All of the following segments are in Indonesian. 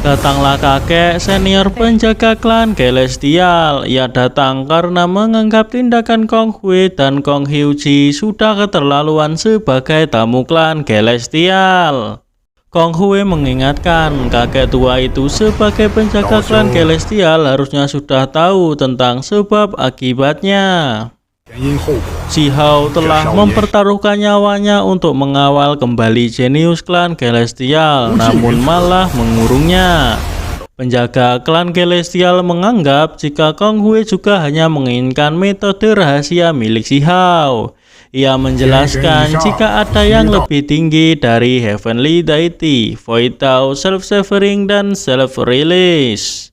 Datanglah kakek senior penjaga klan Celestial. Ia datang karena menganggap tindakan Kong Hui dan Kong Hyuji sudah keterlaluan sebagai tamu klan Celestial. Kong Hui mengingatkan kakek tua itu sebagai penjaga klan Celestial harusnya sudah tahu tentang sebab akibatnya. Si Hao telah mempertaruhkan nyawanya untuk mengawal kembali jenius klan Celestial, namun malah mengurungnya. Penjaga klan Celestial menganggap jika Kong Hui juga hanya menginginkan metode rahasia milik si Hao. Ia menjelaskan jika ada yang lebih tinggi dari Heavenly Deity, Void Tao, Self-Severing, dan Self-Release.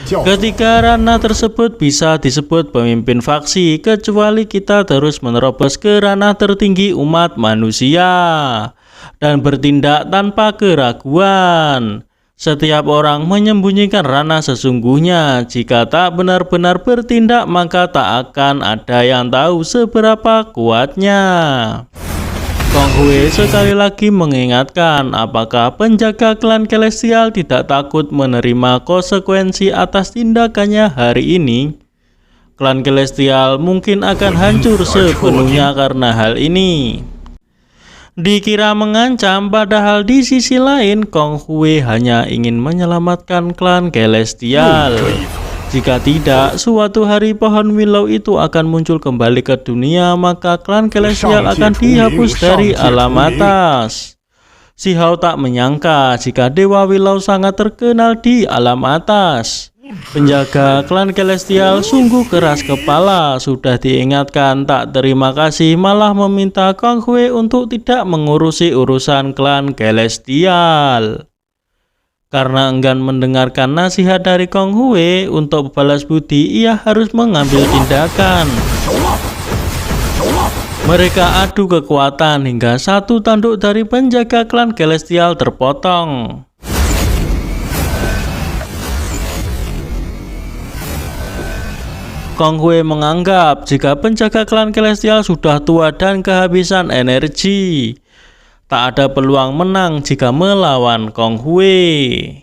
Ketiga ranah tersebut bisa disebut pemimpin faksi, kecuali kita terus menerobos ke ranah tertinggi umat manusia dan bertindak tanpa keraguan. Setiap orang menyembunyikan ranah sesungguhnya. Jika tak benar-benar bertindak, maka tak akan ada yang tahu seberapa kuatnya. Kong Hui sekali lagi mengingatkan apakah penjaga klan Celestial tidak takut menerima konsekuensi atas tindakannya hari ini. Klan Celestial mungkin akan hancur sepenuhnya karena hal ini. Dikira mengancam, padahal di sisi lain Kong Hui hanya ingin menyelamatkan klan Celestial. Jika tidak, suatu hari pohon willow itu akan muncul kembali ke dunia, maka klan Celestial akan dihapus dari alam atas. Si Hao tak menyangka jika Dewa Willow sangat terkenal di alam atas. Penjaga klan Celestial sungguh keras kepala, sudah diingatkan tak terima kasih malah meminta Kong Hui untuk tidak mengurusi urusan klan Celestial. Karena enggan mendengarkan nasihat dari Kong Hui, untuk balas budi ia harus mengambil tindakan. Mereka adu kekuatan hingga satu tanduk dari penjaga klan Celestial terpotong. Kong Hui menganggap jika penjaga klan Celestial sudah tua dan kehabisan energi, tak ada peluang menang jika melawan Kong Hui.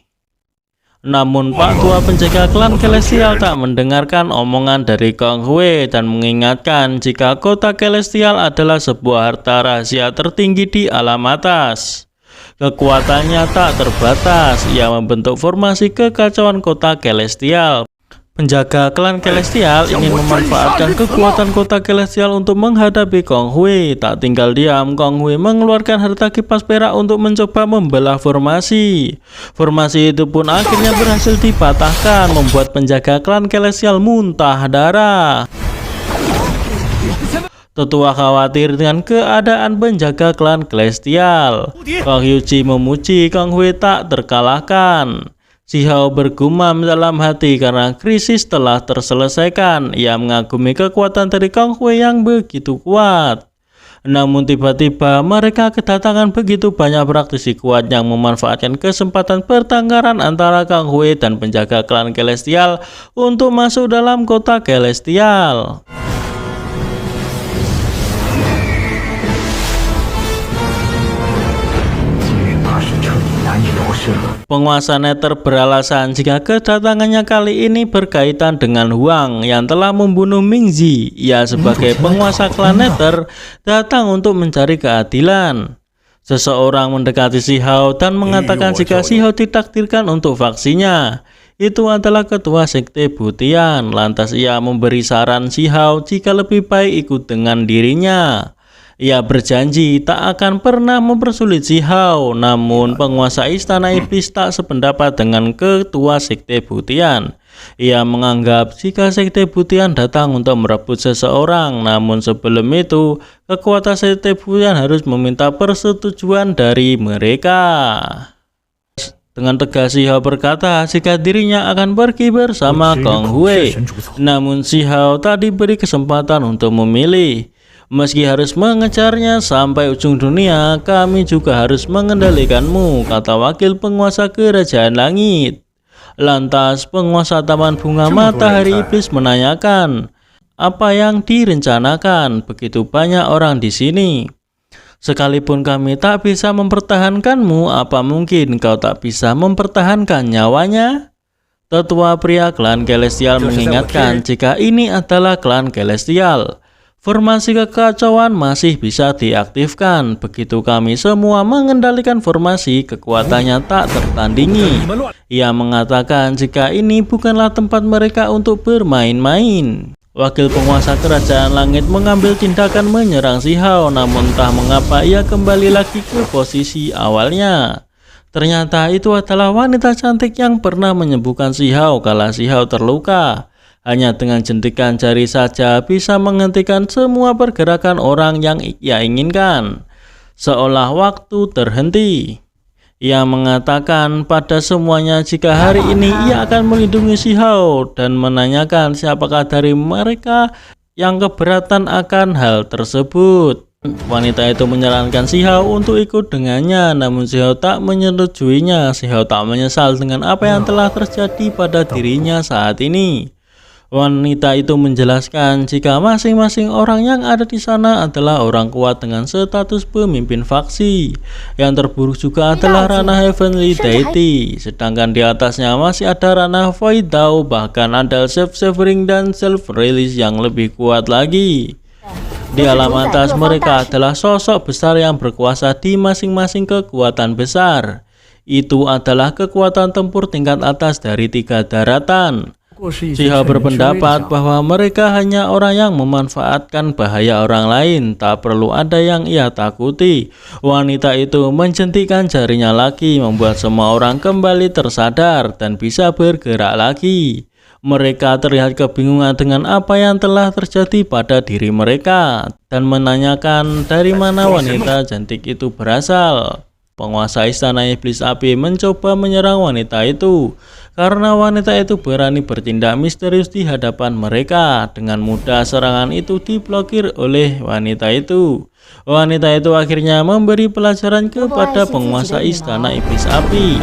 Namun Pak Tua penjaga klan Celestial tak mendengarkan omongan dari Kong Hui dan mengingatkan jika kota Celestial adalah sebuah harta rahasia tertinggi di alam atas. Kekuatannya tak terbatas. Ia membentuk formasi kekacauan kota Celestial. Penjaga klan Celestial ingin memanfaatkan kekuatan kota Celestial untuk menghadapi Kong Hui. Tak tinggal diam, Kong Hui mengeluarkan harta kipas perak untuk mencoba membelah formasi. Formasi itu pun akhirnya berhasil dipatahkan, membuat penjaga klan Celestial muntah darah. Tetua khawatir dengan keadaan penjaga klan Celestial. Kong Hyuji memuji Kong Hui tak terkalahkan. Si Hao bergumam dalam hati karena krisis telah terselesaikan. Ia mengagumi kekuatan dari Kong Hui yang begitu kuat. Namun tiba-tiba mereka kedatangan begitu banyak praktisi kuat yang memanfaatkan kesempatan pertengkaran antara Kong Hui dan penjaga klan Celestial untuk masuk dalam kota Celestial. Penguasa Nether beralasan jika kedatangannya kali ini berkaitan dengan Huang yang telah membunuh Mingzi. Ia sebagai penguasa klan Nether datang untuk mencari keadilan. Seseorang mendekati si Hao dan mengatakan jika si Hao ditakdirkan untuk faksinya, itu adalah ketua sekte Butian. Lantas ia memberi saran si Hao jika lebih baik ikut dengan dirinya. Ia berjanji tak akan pernah mempersulit si Hao, namun penguasa istana iblis tak sependapat dengan ketua sekte Butian. Ia menganggap jika sekte Butian datang untuk merebut seseorang, namun sebelum itu kekuatan sekte Butian harus meminta persetujuan dari mereka. Dengan tegas si Hao berkata jika dirinya akan pergi bersama Kong Hui, namun si Hao tak diberi kesempatan untuk memilih. Meski harus mengejarnya sampai ujung dunia, kami juga harus mengendalikanmu, kata wakil penguasa kerajaan langit. Lantas penguasa Taman Bunga Matahari Iblis menanyakan, apa yang direncanakan? Begitu banyak orang di sini. Sekalipun kami tak bisa mempertahankanmu, apa mungkin kau tak bisa mempertahankan nyawanya? Tetua pria klan Celestial mengingatkan jika ini adalah klan Celestial. Formasi kekacauan masih bisa diaktifkan. Begitu kami semua mengendalikan formasi, kekuatannya tak tertandingi. Ia mengatakan jika ini bukanlah tempat mereka untuk bermain-main. Wakil penguasa kerajaan langit mengambil tindakan menyerang Si Hao, namun entah mengapa ia kembali lagi ke posisi awalnya. Ternyata itu adalah wanita cantik yang pernah menyembuhkan Si Hao kala Si Hao terluka. Hanya dengan jentikan jari saja bisa menghentikan semua pergerakan orang yang ia inginkan, seolah waktu terhenti. Ia mengatakan pada semuanya jika hari ini ia akan melindungi Si Hao dan menanyakan siapakah dari mereka yang keberatan akan hal tersebut. Wanita itu menyarankan Si Hao untuk ikut dengannya, namun Si Hao tak menyetujuinya. Si Hao tak menyesal dengan apa yang telah terjadi pada dirinya saat ini. Wanita itu menjelaskan jika masing-masing orang yang ada di sana adalah orang kuat dengan status pemimpin faksi. Yang terburuk juga adalah ranah Heavenly Deity, sedangkan di atasnya masih ada ranah Void Dao, bahkan ada Self-Severing dan Self-Release yang lebih kuat lagi. Di alam atas mereka adalah sosok besar yang berkuasa di masing-masing kekuatan besar. Itu adalah kekuatan tempur tingkat atas dari 3 daratan. Si Hao berpendapat bahwa mereka hanya orang yang memanfaatkan bahaya orang lain, tak perlu ada yang ia takuti. Wanita itu menjentikkan jarinya lagi, membuat semua orang kembali tersadar dan bisa bergerak lagi. Mereka terlihat kebingungan dengan apa yang telah terjadi pada diri mereka dan menanyakan dari mana wanita cantik itu berasal. Penguasa istana iblis api mencoba menyerang wanita itu karena wanita itu berani bertindak misterius di hadapan mereka. Dengan mudah serangan itu diblokir oleh wanita itu. Wanita itu akhirnya memberi pelajaran kepada penguasa istana iblis api.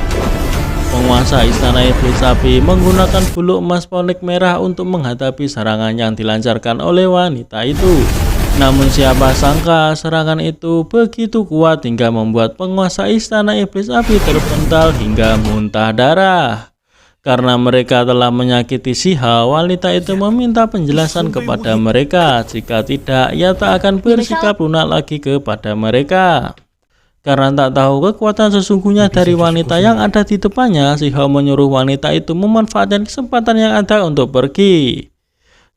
Penguasa istana iblis api menggunakan bulu emas ponik merah untuk menghadapi serangan yang dilancarkan oleh wanita itu. Namun siapa sangka serangan itu begitu kuat hingga membuat penguasa istana iblis api terpental hingga muntah darah. Karena mereka telah menyakiti Si Hao, wanita itu meminta penjelasan kepada mereka. Jika tidak, ia tak akan bersikap lunak lagi kepada mereka. Karena tak tahu kekuatan sesungguhnya dari wanita yang ada di depannya, Si Hao menyuruh wanita itu memanfaatkan kesempatan yang ada untuk pergi.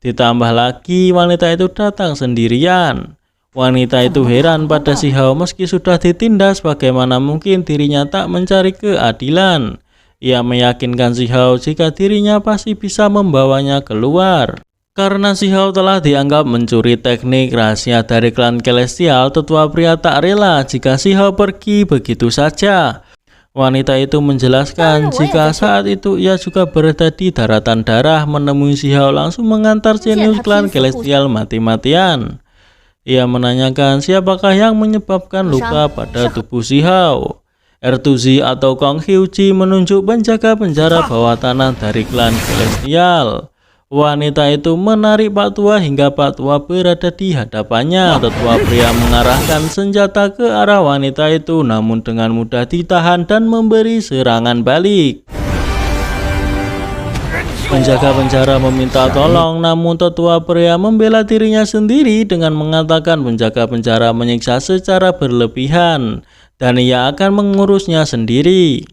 Ditambah lagi wanita itu datang sendirian. Wanita itu heran pada Si Hao meski sudah ditindas, bagaimana mungkin dirinya tak mencari keadilan. Ia meyakinkan Si Hao jika dirinya pasti bisa membawanya keluar. Karena Si Hao telah dianggap mencuri teknik rahasia dari klan Celestial, tetua pria tak rela jika Si Hao pergi begitu saja. Wanita itu menjelaskan jika saat itu ia juga berada di daratan darah, menemui Si Hao langsung mengantar jenius klan Celestial mati-matian. Ia menanyakan siapakah yang menyebabkan luka pada tubuh Si Hao. Ertuzi atau Kong Hyuji menunjuk penjaga penjara bawah tanah dari klan Celestial. Wanita itu menarik Pak Tua hingga Pak Tua berada di hadapannya. Tetua pria mengarahkan senjata ke arah wanita itu, namun dengan mudah ditahan dan memberi serangan balik. Penjaga penjara meminta tolong, namun tetua pria membela dirinya sendiri dengan mengatakan penjaga penjara menyiksa secara berlebihan dan ia akan mengurusnya sendiri.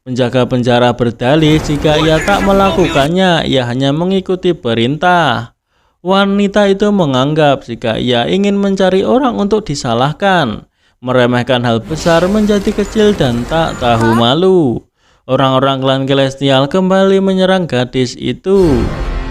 Penjaga penjara berdalih jika ia tak melakukannya, ia hanya mengikuti perintah. Wanita itu menganggap jika ia ingin mencari orang untuk disalahkan, meremehkan hal besar menjadi kecil dan tak tahu malu. Orang-orang klan Celestial kembali menyerang gadis itu.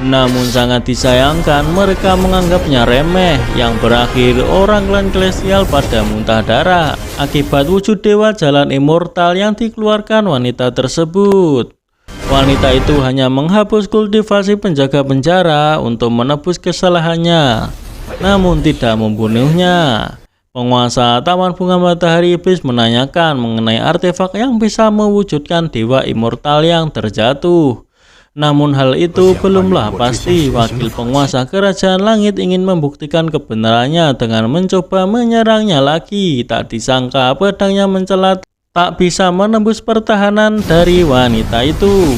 Namun sangat disayangkan mereka menganggapnya remeh, yang berakhir orang klan Celestial pada muntah darah akibat wujud dewa jalan immortal yang dikeluarkan wanita tersebut. Wanita itu hanya menghapus kultivasi penjaga penjara untuk menebus kesalahannya, namun tidak membunuhnya. Penguasa Taman Bunga Matahari Iblis menanyakan mengenai artefak yang bisa mewujudkan dewa immortal yang terjatuh. Namun hal itu belumlah pasti. Wakil penguasa kerajaan langit ingin membuktikan kebenarannya dengan mencoba menyerangnya lagi. Tak disangka pedangnya mencelat, tak bisa menembus pertahanan dari wanita itu.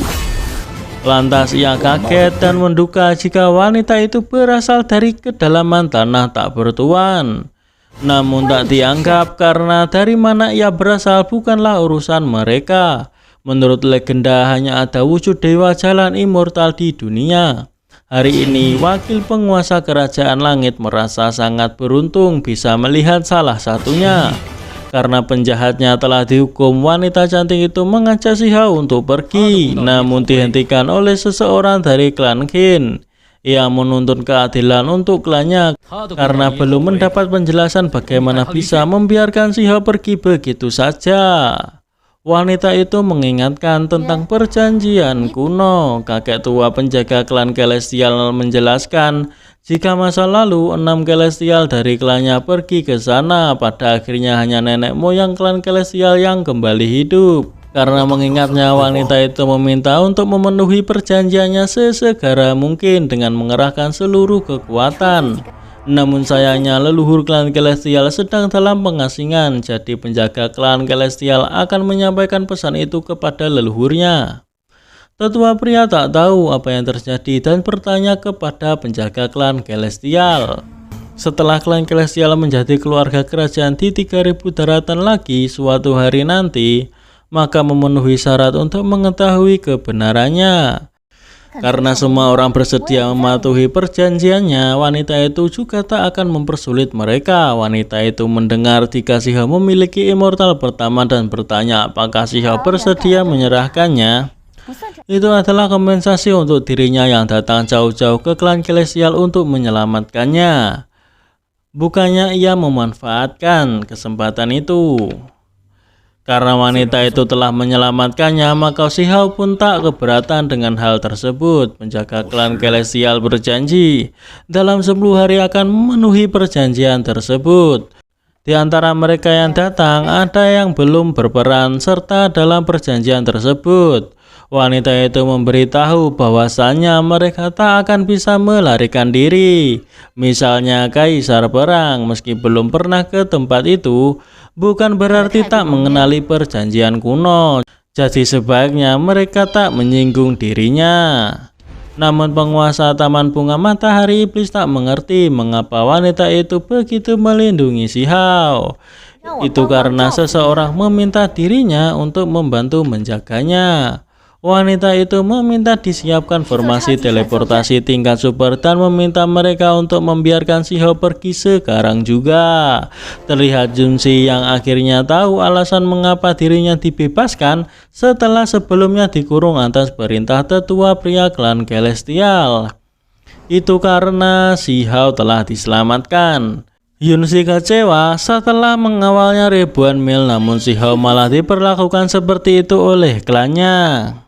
Lantas ia kaget dan menduga jika wanita itu berasal dari kedalaman tanah tak bertuan. Namun tak dianggap karena dari mana ia berasal bukanlah urusan mereka. Menurut legenda hanya ada wujud dewa jalan immortal di dunia. Hari ini wakil penguasa kerajaan langit merasa sangat beruntung bisa melihat salah satunya. Karena penjahatnya telah dihukum, wanita cantik itu mengajak Si Hao untuk pergi, namun dihentikan oleh seseorang dari klan Qin. Ia menuntut keadilan untuk klannya karena belum mendapat penjelasan bagaimana bisa membiarkan Si Hao pergi begitu saja. Wanita itu mengingatkan tentang perjanjian kuno. Kakek tua penjaga klan Celestial menjelaskan jika masa lalu 6 Celestial dari klannya pergi ke sana. Pada akhirnya hanya nenek moyang klan Celestial yang kembali hidup. Karena mengingatnya, wanita itu meminta untuk memenuhi perjanjiannya sesegera mungkin dengan mengerahkan seluruh kekuatan. Namun sayangnya leluhur klan Celestial sedang dalam pengasingan, jadi penjaga klan Celestial akan menyampaikan pesan itu kepada leluhurnya. Tetua pria tak tahu apa yang terjadi dan bertanya kepada penjaga klan Celestial. Setelah klan Celestial menjadi keluarga kerajaan di 3000 daratan lagi suatu hari nanti, maka memenuhi syarat untuk mengetahui kebenarannya. Karena semua orang bersedia mematuhi perjanjiannya, wanita itu juga tak akan mempersulit mereka. Wanita itu mendengar jika Si Hao memiliki immortal pertama dan bertanya apakah Si Hao bersedia menyerahkannya. Itu adalah kompensasi untuk dirinya yang datang jauh-jauh ke klan Celestial untuk menyelamatkannya. Bukannya ia memanfaatkan kesempatan itu. Karena wanita itu telah menyelamatkannya, maka Si Hao pun tak keberatan dengan hal tersebut. Penjaga klan Celestial berjanji dalam 10 hari akan memenuhi perjanjian tersebut. Di antara mereka yang datang, ada yang belum berperan serta dalam perjanjian tersebut. Wanita itu memberitahu bahwasannya mereka tak akan bisa melarikan diri. Misalnya kaisar perang, meski belum pernah ke tempat itu, bukan berarti tak mengenali perjanjian kuno. Jadi sebaiknya mereka tak menyinggung dirinya. Namun penguasa Taman Bunga Matahari Iblis tak mengerti mengapa wanita itu begitu melindungi Si Hao. Itu karena seseorang meminta dirinya untuk membantu menjaganya. Wanita itu meminta disiapkan formasi teleportasi tingkat super dan meminta mereka untuk membiarkan Si Hao pergi sekarang juga. Terlihat Junshi yang akhirnya tahu alasan mengapa dirinya dibebaskan setelah sebelumnya dikurung atas perintah tetua pria klan Celestial. Itu karena Si Hao telah diselamatkan. Junshi kecewa setelah mengawalnya ribuan mil, namun Si Hao malah diperlakukan seperti itu oleh klannya.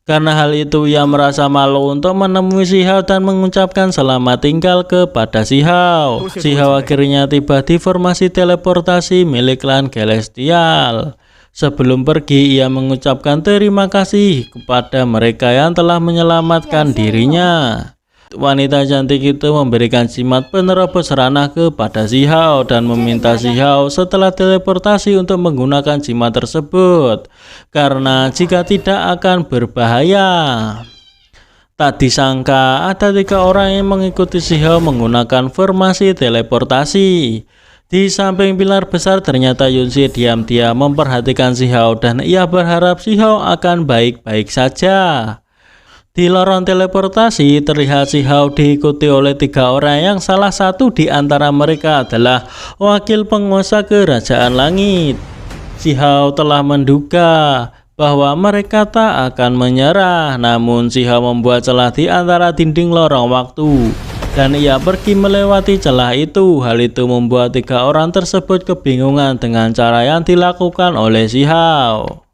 Karena hal itu ia merasa malu untuk menemui Si Hao dan mengucapkan selamat tinggal kepada Si Hao. Si Hao akhirnya tiba di formasi teleportasi milik klan Celestial. Sebelum pergi ia mengucapkan terima kasih kepada mereka yang telah menyelamatkan dirinya. Wanita cantik itu memberikan jimat penerobos ranah kepada Si Hao dan meminta Si Hao setelah teleportasi untuk menggunakan jimat tersebut, karena jika tidak akan berbahaya. Tak disangka ada 3 orang yang mengikuti Si Hao menggunakan formasi teleportasi. Di samping pilar besar ternyata Junshi diam-diam memperhatikan Si Hao dan ia berharap Si Hao akan baik-baik saja. Di lorong teleportasi terlihat Si Hao diikuti oleh 3 orang yang salah satu di antara mereka adalah wakil penguasa kerajaan langit. Si Hao telah menduga bahwa mereka tak akan menyerah, namun Si Hao membuat celah di antara dinding lorong waktu dan ia pergi melewati celah itu. Hal itu membuat 3 orang tersebut kebingungan dengan cara yang dilakukan oleh Si Hao.